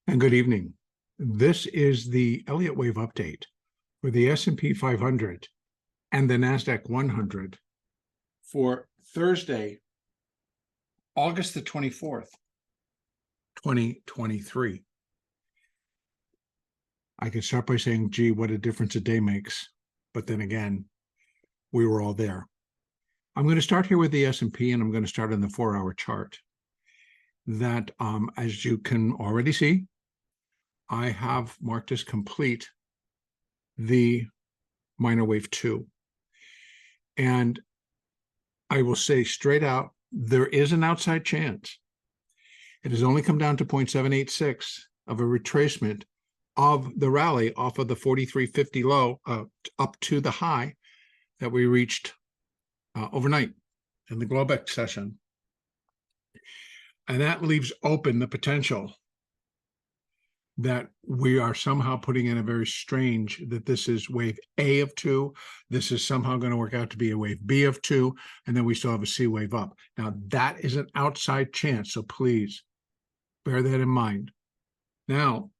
And good evening. This is the Elliott wave update for the S&P 500 and the Nasdaq 100 for Thursday, August the 24th, 2023. I can start by saying, gee, what a difference a day makes. But then again, we were all there. I'm going to start here with the S&P, and I'm going to start on the 4-hour chart. That, as you can already see, I have marked as complete the minor wave 2. And I will say straight out, there is an outside chance. It has only come down to 0.786 of a retracement of the rally off of the 43.50 low up to the high that we reached overnight in the Globex session. And that leaves open the potential that we are somehow putting in a very strange, that this is wave A of 2. This is somehow going to work out to be a wave B of 2. And then we still have a C wave up. Now, that is an outside chance. So please bear that in mind. Now,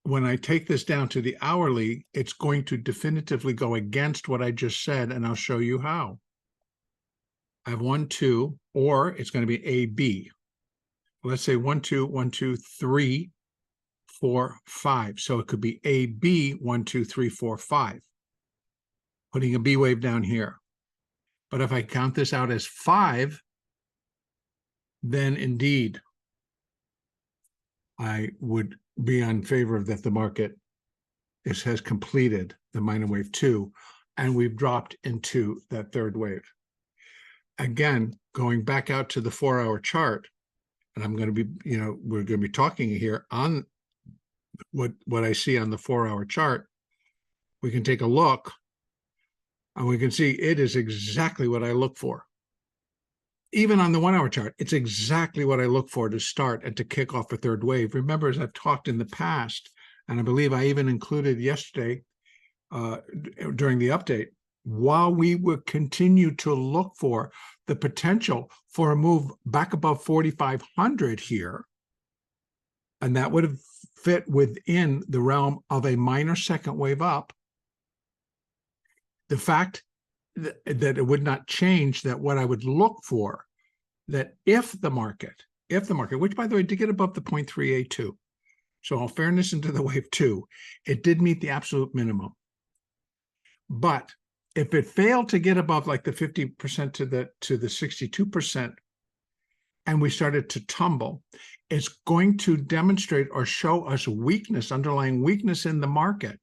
when I take this down to the hourly, it's going to definitively go against what I just said. And I'll show you how. I have 1, 2, or it's going to be A, B. Let's say 1, 2, 1, 2, 3, 4, 5. So it could be A, B, 1, 2, 3, 4, 5. Putting a B wave down here. But if I count this out as 5, then indeed, I would be in favor of that the market has completed the minor wave 2, and we've dropped into that third wave. Again, going back out to the 4-hour chart, and I'm going to be, we're going to be talking here on what I see on the 4-hour chart. We can take a look, and we can see it is exactly what I look for. Even on the 1-hour chart, it's exactly what I look for to start and to kick off a third wave. Remember, as I've talked in the past, and I believe I even included yesterday during the update, while we would continue to look for the potential for a move back above 4,500 here, and that would have fit within the realm of a minor second wave up, the fact that it would not change that what I would look for, that if the market, which by the way did get above the 0.382, so all fairness into the wave 2, it did meet the absolute minimum. But if it failed to get above like the 50% to the 62%, and we started to tumble, it's going to demonstrate or show us weakness, underlying weakness in the market.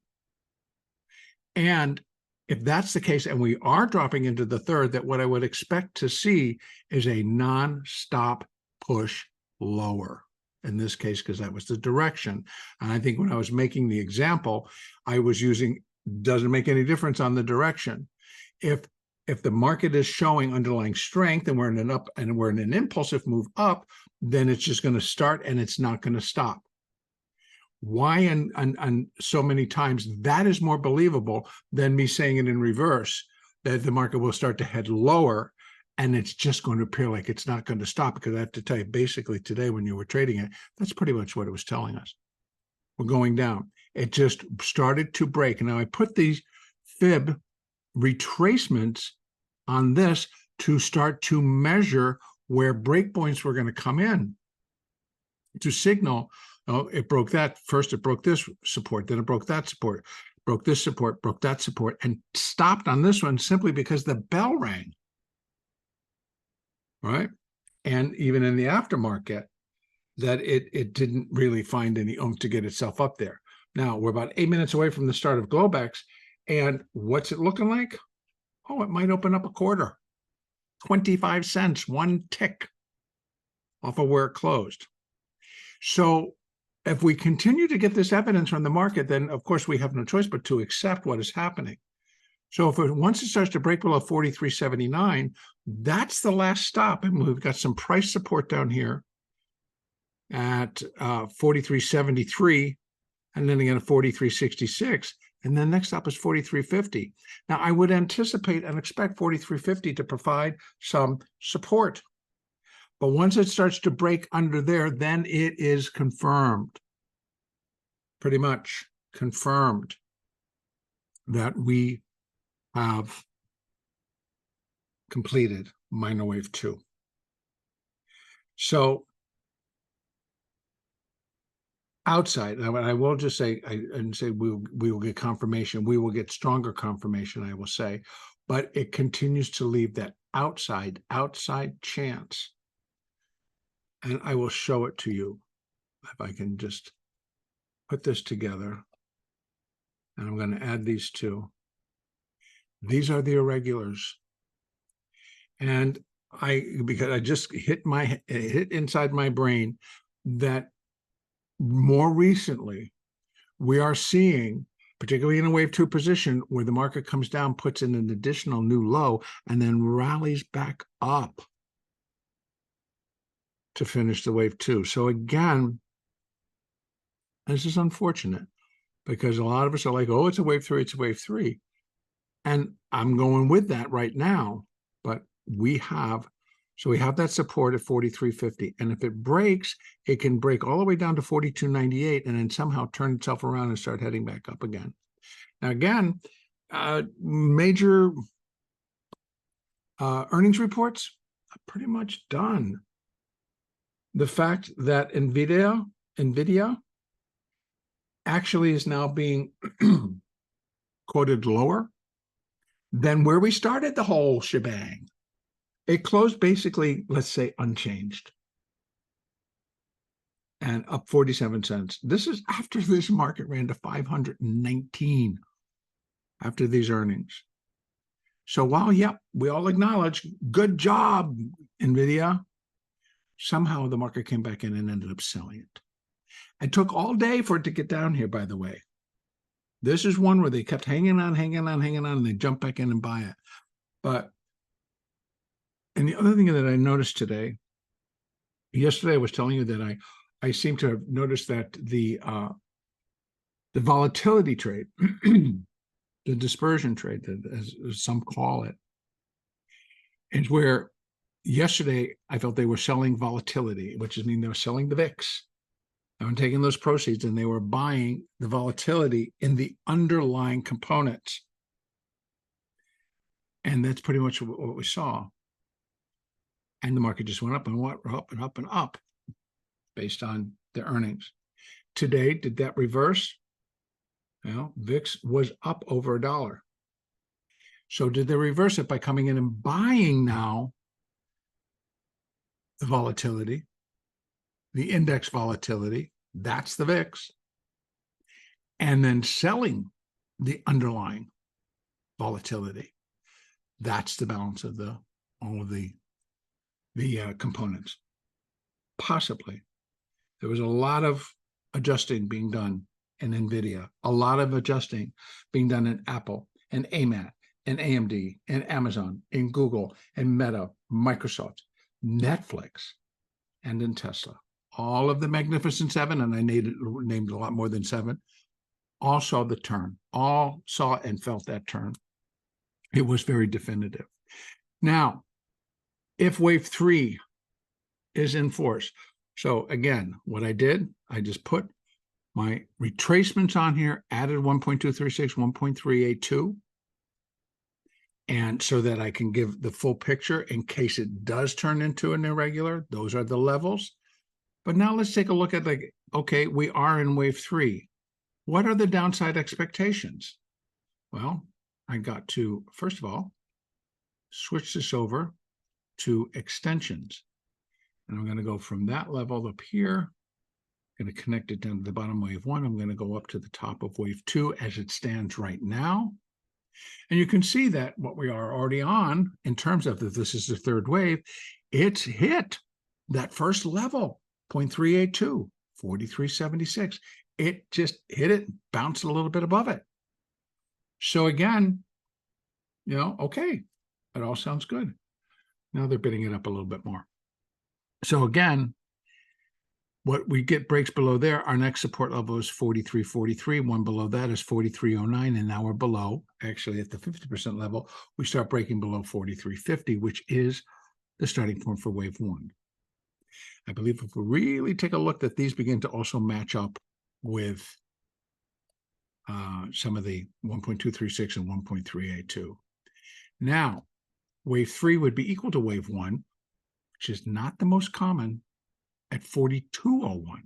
And if that's the case, and we are dropping into the third, that what I would expect to see is a non-stop push lower. In this case, because that was the direction. And I think when I was making the example, I was using, doesn't make any difference on the direction. If the market is showing underlying strength and we're in an up and we're in an impulsive move up, then it's just going to start and it's not going to stop. Why and so many times that is more believable than me saying it in reverse, that the market will start to head lower and it's just going to appear like it's not going to stop, because I have to tell you, basically today when you were trading it, that's pretty much what it was telling us. We're going down. It just started to break. And now I put these fib retracements on this to start to measure where breakpoints were going to come in to signal. Oh, it broke that. First, it broke this support. Then it broke that support, broke this support, broke that support, and stopped on this one simply because the bell rang. Right? And even in the aftermarket, that it didn't really find any oomph to get itself up there. Now, we're about 8 minutes away from the start of Globex, and what's it looking like? Oh, it might open up a quarter. 25 cents, one tick off of where it closed. So if we continue to get this evidence from the market, then of course we have no choice but to accept what is happening. So if once it starts to break below 43.79, that's the last stop. And we've got some price support down here at 43.73, and then again at 43.66. And then next up is 43.50. Now, I would anticipate and expect 43.50 to provide some support. But once it starts to break under there, then it is confirmed, pretty much confirmed, that we have completed minor wave 2. So outside, I will just say, we will get confirmation. We will get stronger confirmation, I will say, but it continues to leave that outside chance. And I will show it to you if I can just put this together. And I'm going to add these two. These are the irregulars. And because I just hit inside my brain that more recently we are seeing, particularly in a wave 2 position, where the market comes down, puts in an additional new low, and then rallies back up to finish the wave 2. So again, this is unfortunate because a lot of us are like, oh, it's a wave 3, it's a wave 3. And I'm going with that right now, but we have that support at 43.50. And if it breaks, it can break all the way down to 42.98 and then somehow turn itself around and start heading back up again. Now, again, major earnings reports are pretty much done. The fact that NVIDIA actually is now being quoted lower than where we started the whole shebang. It closed basically, let's say, unchanged and up 47 cents. This is after this market ran to 519 after these earnings. So while, we all acknowledge, good job, NVIDIA, somehow the market came back in and ended up selling it. It took all day for it to get down here, by the way. This is one where they kept hanging on, and they jumped back in and buy it. And the other thing that I noticed today, yesterday I was telling you that I seem to have noticed that the volatility trade, the dispersion trade, as some call it, is where yesterday I felt they were selling volatility, which is mean they were selling the VIX. I'm taking those proceeds and they were buying the volatility in the underlying components. And that's pretty much what we saw. And the market just went up and up and up and up based on the earnings. Today, did that reverse? Well, VIX was up over $1. So did they reverse it by coming in and buying now the volatility, the index volatility, that's the VIX, and then selling the underlying volatility? That's the balance of all of the components. Possibly. There was a lot of adjusting being done in NVIDIA, a lot of adjusting being done in Apple and AMAT and AMD and Amazon and Google and Meta, Microsoft, Netflix, and in Tesla. All of the Magnificent Seven, and I named a lot more than 7, all saw the turn, all saw and felt that turn. It was very definitive. Now, if wave 3 is in force, so again, what I did, I just put my retracements on here, added 1.236, 1.382, and so that I can give the full picture in case it does turn into an irregular. Those are the levels. But now let's take a look at okay, we are in wave 3. What are the downside expectations? Well, I got to, first of all, switch this over to extensions. And I'm going to go from that level up here. I'm going to connect it down to the bottom wave 1. I'm going to go up to the top of wave 2 as it stands right now. And you can see that what we are already on, in terms of that this is the third wave, it's hit that first level, 0.382, 43.76. It just hit it, bounced a little bit above it. So again, okay, it all sounds good. Now they're bidding it up a little bit more. So again, what we get breaks below there, our next support level is 43.43. One below that is 43.09, and now we're below, actually at the 50% level, we start breaking below 43.50, which is the starting point for wave 1. I believe if we really take a look, that these begin to also match up with some of the 1.236 and 1.382. Now, wave 3 would be equal to wave 1, which is not the most common, at 4201.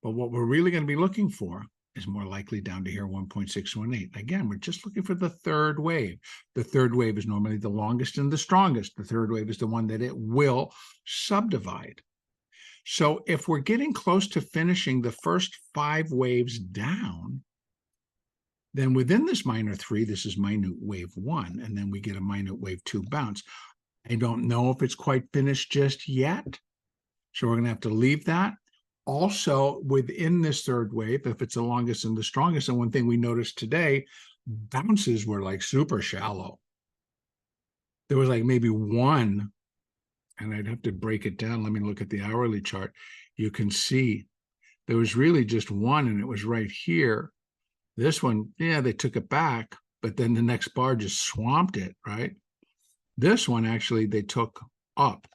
But what we're really going to be looking for is more likely down to here, 1.618. Again, we're just looking for the third wave. The third wave is normally the longest and the strongest. The third wave is the one that it will subdivide. So if we're getting close to finishing the first 5 waves down, then within this minor 3, this is minute wave 1, and then we get a minute wave 2 bounce. I don't know if it's quite finished just yet, so we're going to have to leave that. Also, within this third wave, if it's the longest and the strongest, and one thing we noticed today, bounces were like super shallow. There was like maybe one, and I'd have to break it down. Let me look at the hourly chart. You can see there was really just one, and it was right here. This one, yeah, they took it back, but then the next bar just swamped it, right? This one, actually, they took up.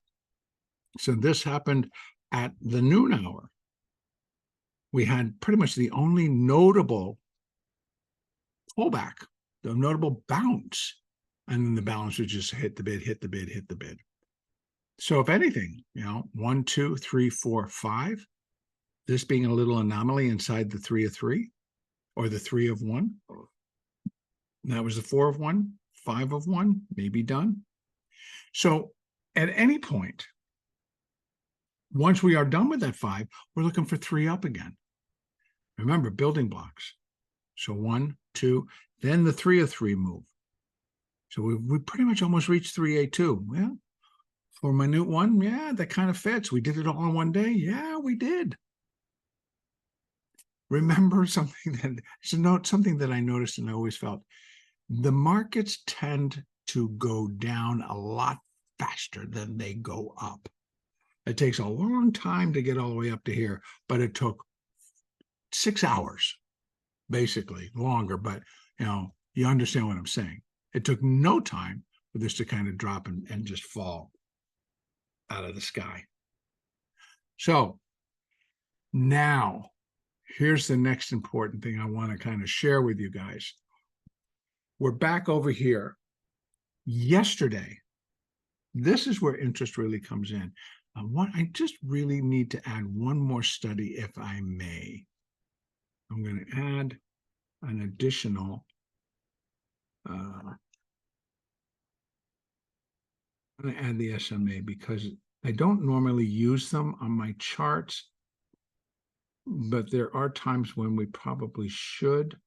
So this happened at the noon hour. We had pretty much the only notable pullback, the notable bounce, and then the balance would just hit the bid, hit the bid, hit the bid. So if anything, 1, 2, 3, 4, 5, this being a little anomaly inside the 3 of 3, or the 3 of 1. That was the 4 of 1, 5 of 1, maybe done. So at any point, once we are done with that 5, we're looking for 3 up again. Remember, building blocks. So 1, 2, then the 3 of 3 move. So we pretty much almost reached 3A2. Well, for minute 1, yeah, that kind of fits. We did it all in one day. Yeah, we did. Remember something that I noticed and I always felt. The markets tend to go down a lot faster than they go up. It takes a long time to get all the way up to here, but it took 6 hours, basically, longer, but you understand what I'm saying. It took no time for this to kind of drop and just fall out of the sky. So now, here's the next important thing I want to kind of share with you guys. We're back over here. Yesterday, this is where interest really comes in. I just really need to add one more study, if I may. I'm going to add an additional I'm going to add the SMA because I don't normally use them on my charts, but there are times when we probably should.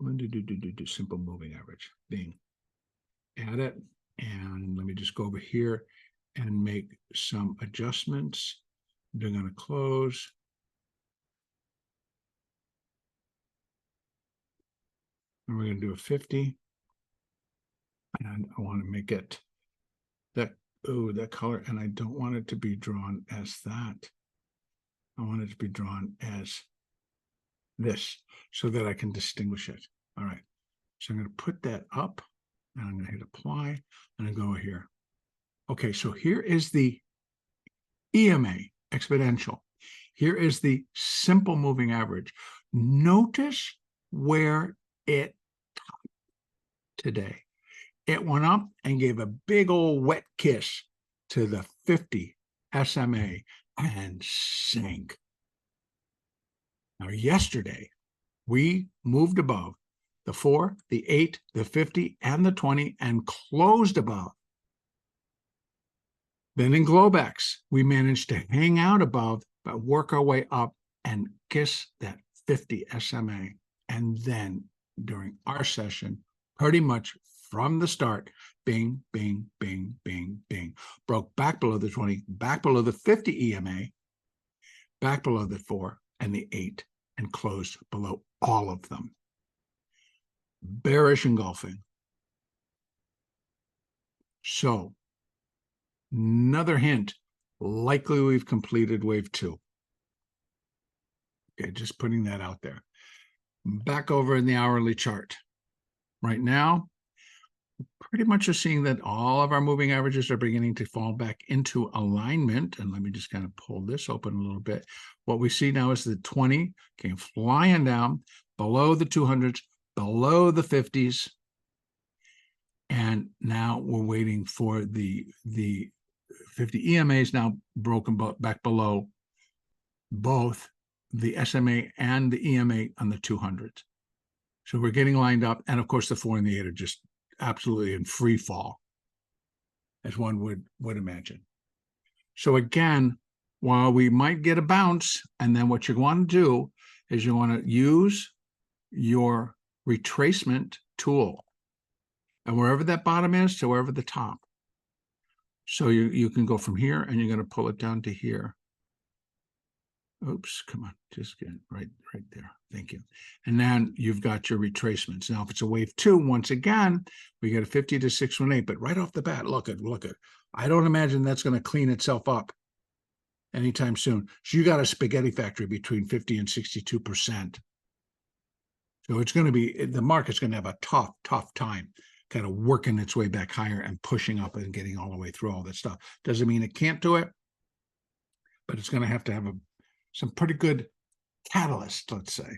I'm going to do simple moving average. Add it, and let me just go over here and make some adjustments. They're going to close. And we're going to do a 50. And I want to make it that color, and I don't want it to be drawn as that. I want it to be drawn as this so that I can distinguish it. All right. So I'm going to put that up, and I'm going to hit apply, and I go here. Okay, so here is the EMA, exponential. Here is the simple moving average. Notice where it topped today. It went up and gave a big old wet kiss to the 50 SMA and sank. Now, yesterday, we moved above the 4, the 8, the 50, and the 20 and closed above. Then in Globex, we managed to hang out above, but work our way up and kiss that 50 SMA. And then during our session, pretty much from the start, bing, bing, bing, bing, bing, broke back below the 20, back below the 50 EMA, back below the 4 and the 8, and closed below all of them. Bearish engulfing. So, another hint, likely we've completed wave 2. Okay, just putting that out there. Back over in the hourly chart. Right now, pretty much are seeing that all of our moving averages are beginning to fall back into alignment. And let me just kind of pull this open a little bit. What we see now is the 20 came flying down below the 200s, below the 50s. And now we're waiting for the 50 EMA is now broken back below both the SMA and the EMA on the 200s. So we're getting lined up. And of course, the 4 and the 8 are just absolutely in free fall, as one would imagine. So again, while we might get a bounce, and then what you want to do is you want to use your retracement tool. And wherever that bottom is to wherever the top. So you can go from here and you're going to pull it down to here. Oops, come on, just get right there. Thank you. And then you've got your retracements. Now, if it's a wave 2, once again, we get a 50 to 618. But right off the bat, look at. I don't imagine that's going to clean itself up anytime soon. So you got a spaghetti factory between 50 and 62%. So it's going to be, the market's going to have a tough time kind of working its way back higher and pushing up and getting all the way through all that stuff. Doesn't mean it can't do it, but it's going to have some pretty good catalyst, let's say.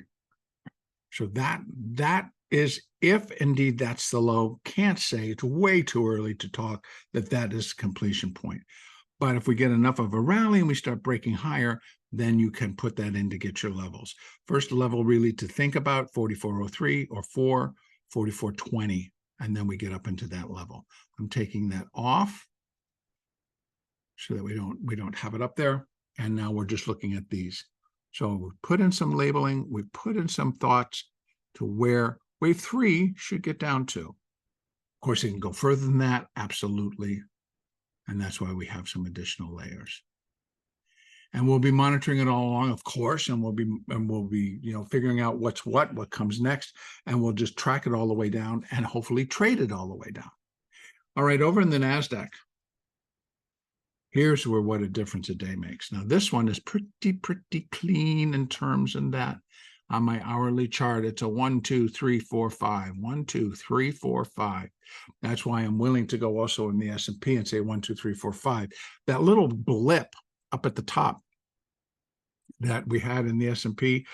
So that is, if indeed that's the low, can't say, it's way too early to talk that is completion point. But if we get enough of a rally and we start breaking higher, then you can put that in to get your levels. First level really to think about, 4403 or 4420, and then we get up into that level. I'm taking that off so that we don't have it up there. And now we're just looking at these. So we put in some labeling, we put in some thoughts to where wave 3 should get down to. Of course, it can go further than that, absolutely. And that's why we have some additional layers. And we'll be monitoring it all along, of course, and we'll be figuring out what comes next, and we'll just track it all the way down and hopefully trade it all the way down. All right, over in the Nasdaq. Here's what a difference a day makes. Now, this one is pretty clean in terms of that. On my hourly chart, it's a 1, 2, 3, 4, 5. 1, 2, 3, 4, 5. That's why I'm willing to go also in the S&P and say 1, 2, 3, 4, 5. That little blip up at the top that we had in the S&P,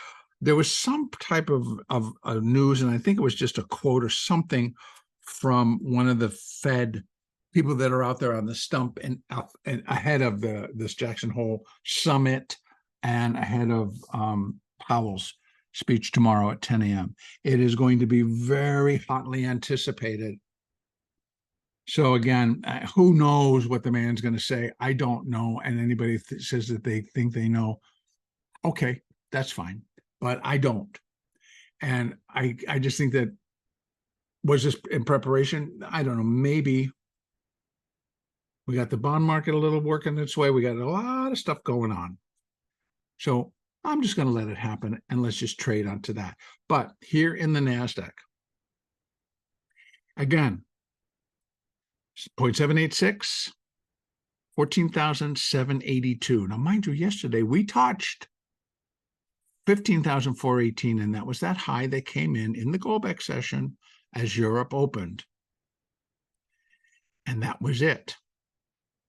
there was some type of news, and I think it was just a quote or something from one of the Fed people that are out there on the stump and ahead of this Jackson Hole summit and ahead of Powell's speech tomorrow at 10 a.m. It is going to be very hotly anticipated. So again, who knows what the man's going to say? I don't know. And anybody says that they think they know, okay, that's fine. But I don't. And I just think that, was this in preparation? I don't know. Maybe. We got the bond market a little working its way. We got a lot of stuff going on. So I'm just going to let it happen and let's just trade onto that. But here in the Nasdaq, again, 0.786, 14,782. Now, mind you, yesterday we touched 15,418, and that was that high that came in the Globex session as Europe opened. And that was it.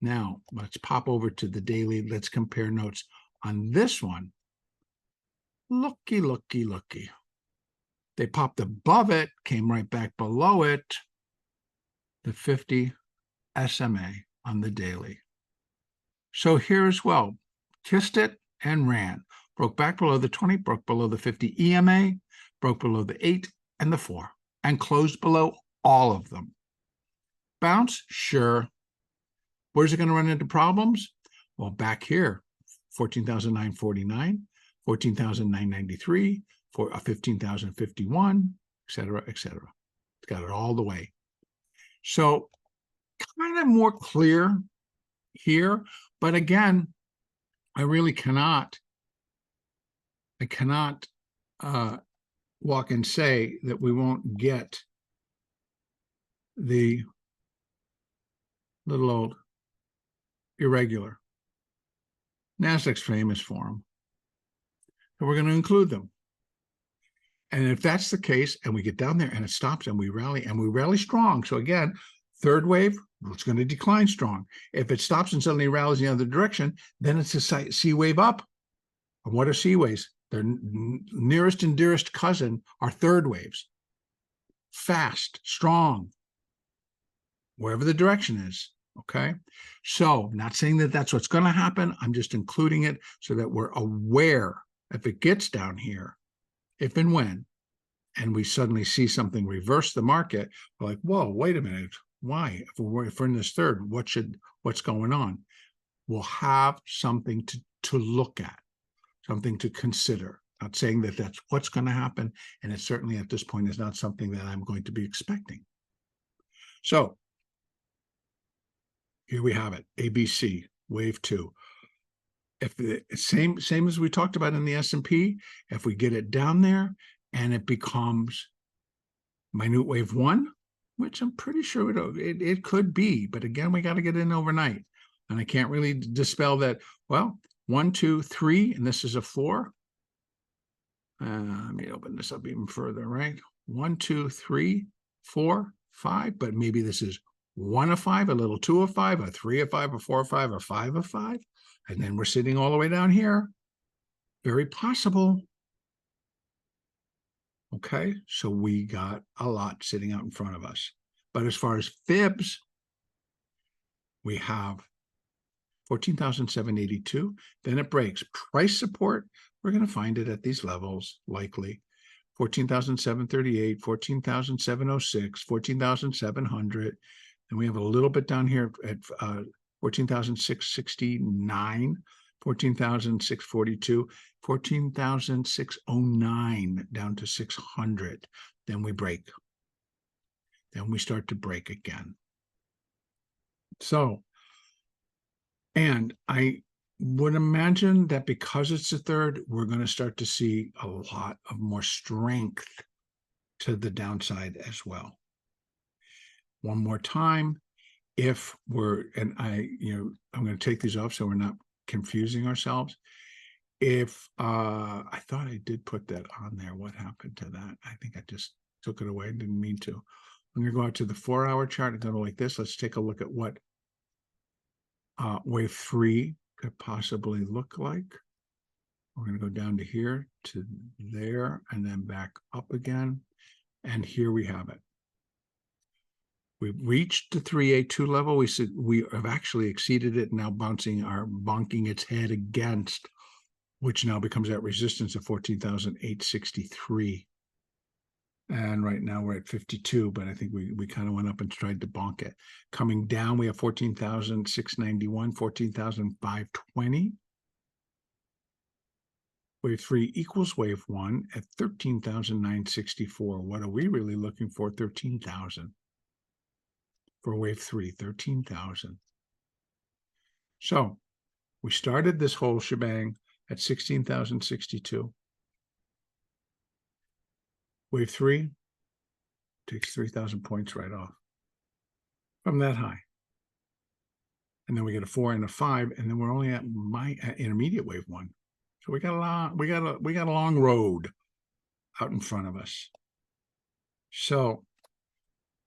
Now, let's pop over to the daily. Let's compare notes on this one. Looky. They popped above it, came right back below it. The 50 SMA on the daily. So here as well, kissed it and ran. Broke back below the 20, broke below the 50 EMA, broke below the 8 and the 4, and closed below all of them. Bounce? Sure. Where's it going to run into problems? Well, back here, 14,949, 14,993, 15,051, et cetera, et cetera. It's got it all the way. So kind of more clear here, but again, I really cannot walk and say that we won't get the little old irregular. Nasdaq's famous for them. So we're going to include them. And if that's the case, and we get down there and it stops and we rally strong. So again, third wave, it's going to decline strong. If it stops and suddenly rallies in the other direction, then it's a C wave up. And what are C waves? Their nearest and dearest cousin are third waves. Fast, strong, wherever the direction is. Okay. So not saying that that's what's going to happen. I'm just including it so that we're aware if it gets down here, if and when, and we suddenly see something reverse the market, we're like, whoa, wait a minute. Why? If we're in this third, what's going on? We'll have something to look at, something to consider. Not saying that that's what's going to happen, and it certainly at this point is not something that I'm going to be expecting. So here we have it, ABC, wave 2. If the same as we talked about in the S&P, if we get it down there and it becomes minute wave 1, which I'm pretty sure it could be, but again, we got to get in overnight. And I can't really dispel that. Well, 1, 2, 3, and this is a 4. Let me open this up even further, right? 1, 2, 3, 4, 5, but maybe this is 1 of 5, a little 2 of 5, a 3 of 5, a 4 of 5, a 5 of 5. And then we're sitting all the way down here. Very possible. Okay, so we got a lot sitting out in front of us. But as far as fibs, we have 14,782. Then it breaks. Price support, we're going to find it at these levels, likely. 14,738, 14,706, 14,700. And we have a little bit down here at 14,669, 14,642, 14,609 down to 600. Then we break. Then we start to break again. So, and I would imagine that because it's the third, we're going to start to see a lot of more strength to the downside as well. One more time, if we're, and I'm going to take these off so we're not confusing ourselves. If I thought I did put that on there, what happened to that? I think I just took it away. I didn't mean to. I'm going to go out to the 4-hour chart and go like this. Let's take a look at what wave 3 could possibly look like. We're going to go down to here, to there, and then back up again. And here we have it. We've reached the 382 level. We have actually exceeded it, now bonking its head against, which now becomes that resistance of 14,863. And right now we're at 52, but I think we kind of went up and tried to bonk it. Coming down, we have 14,691, 14,520. Wave 3 equals wave 1 at 13,964. What are we really looking for? 13,000. For wave 3, 13,000. So we started this whole shebang at 16,062. Wave 3 takes 3,000 points right off from that high. And then we get a 4 and a 5, and then we're only at my intermediate wave 1. So we got a long road out in front of us. So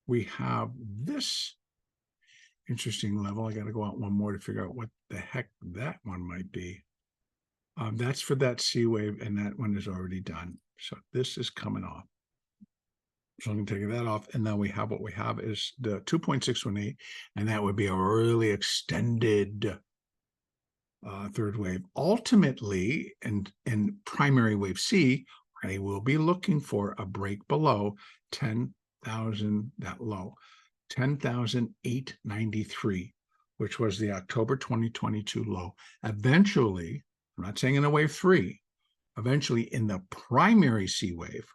we have this interesting level. I got to go out one more to figure out what the heck that one might be. That's for that C wave, and that one is already done. So this is coming off. So I'm going to take that off, and then we have what we have is the 2.618, and that would be a really extended third wave. Ultimately, in primary wave C, I will be looking for a break below 10,000, that low, 10,893, which was the October 2022 low. Eventually, I'm not saying in the wave 3, eventually in the primary C wave,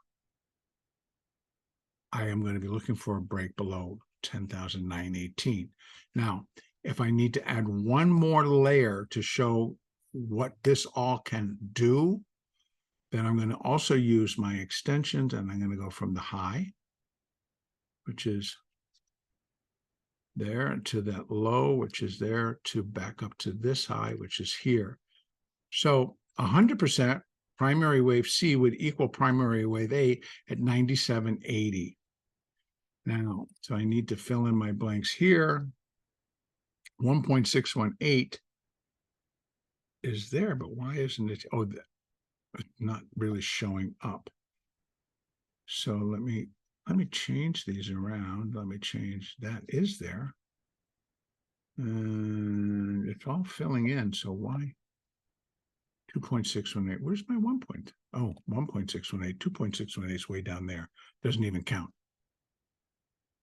I am going to be looking for a break below 10,918. Now, if I need to add one more layer to show what this all can do, then I'm going to also use my extensions, and I'm going to go from the high, which is there, to that low, which is there, to back up to this high, which is here. So 100%, primary wave C would equal primary wave A at 97.80. Now, so I need to fill in my blanks here. 1.618 is there, but why isn't it? Oh, it's not really showing up. So let me change these around. Let me change that is there. And it's all filling in. So why? 2.618. Where's my 1 point? Oh, 1.618. 2.618 is way down there. Doesn't even count.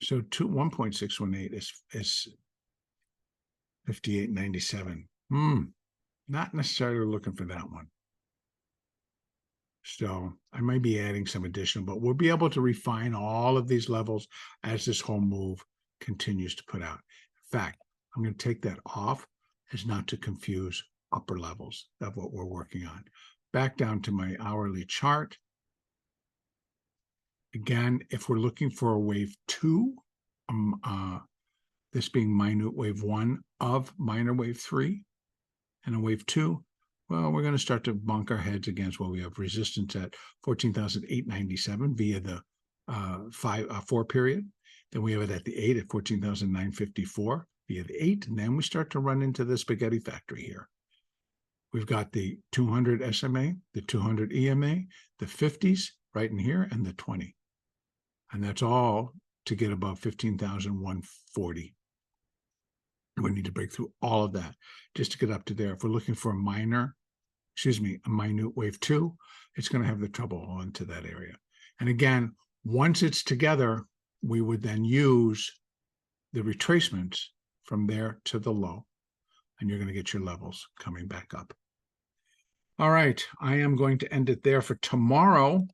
So 1.618 is 58.97. Not necessarily looking for that one. So I might be adding some additional, but we'll be able to refine all of these levels as this whole move continues to put out. In fact, I'm going to take that off as not to confuse upper levels of what we're working on. Back down to my hourly chart. Again, if we're looking for a wave 2, this being minute wave 1 of minor wave 3, and a wave 2, well, we're going to start to bunk our heads against what we have resistance at 14,897 via the 4 period. Then we have it at the 8 at 14,954 via the 8, and then we start to run into the spaghetti factory here. We've got the 200 SMA, the 200 EMA, the 50s right in here, and the 20. And that's all to get above 15,140. We need to break through all of that just to get up to there. If we're looking for a minute wave 2, it's going to have the trouble on to that area. And again, once it's together, we would then use the retracements from there to the low, and you're going to get your levels coming back up. All right, I am going to end it there for tomorrow.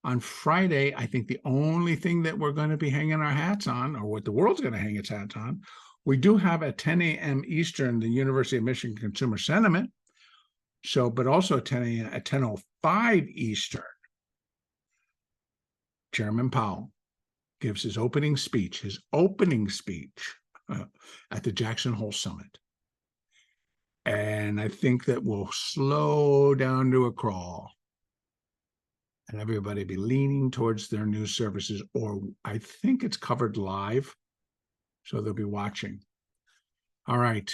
On Friday, I think the only thing that we're going to be hanging our hats on, or what the world's going to hang its hats on, we do have at 10 a.m. Eastern, the University of Michigan Consumer Sentiment. So, but also at 10 a.m. at 10:05 Eastern, Chairman Powell gives his opening speech at the Jackson Hole Summit. And I think that we'll slow down to a crawl. And everybody be leaning towards their news services, or I think it's covered live, so they'll be watching. All right,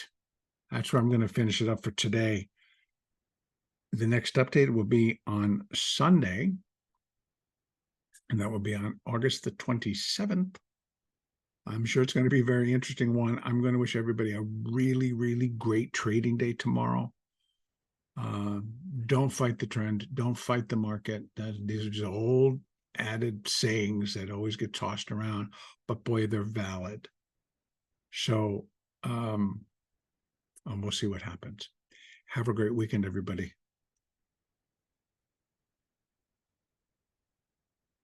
that's where I'm going to finish it up for today. The next update will be on Sunday, and that will be on August the 27th. I'm sure it's going to be a very interesting one. I'm going to wish everybody a really, really great trading day tomorrow. Don't fight the trend. Don't fight the market. These are just old added sayings that always get tossed around, but boy, they're valid. So, and we'll see what happens. Have a great weekend, everybody.